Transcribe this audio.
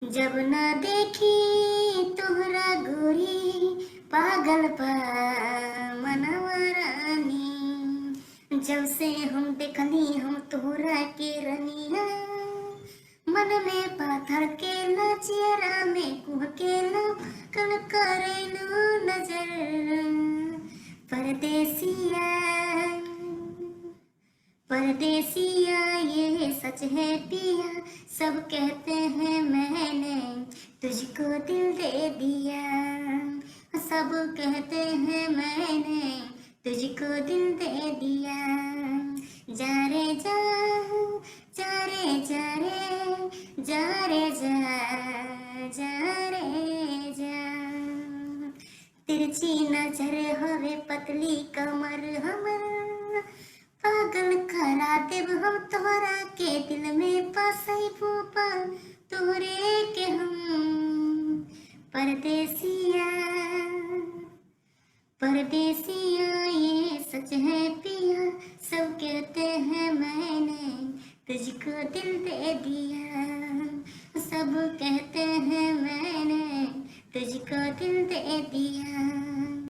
जब ना देखी तोहरा गोरी पागल बा मनवा रानी। जब से हम देखनी हम तोहरा के रनिया, मन में पाथर के ना चेहरा में कुह के ना कन करे नो नजर। परदेसिया परदेसिया ये सच है पिया, सब कहते हैं मैंने तुझको दिल दे दिया। सब कहते हैं मैंने तुझको दिल दे दिया। जा रे जा, जा रे जा रे, जा रे जा, जा रे जा। तिरछी नजर हवे पतली कमर हमर, पागल करा देव हम तोहरा के दिल में बसई फूफा तोहरे के हम। परदेसिया परदेसिया ये सच है पिया, सब कहते हैं मैंने तुझको दिल दे दिया। सब कहते हैं मैं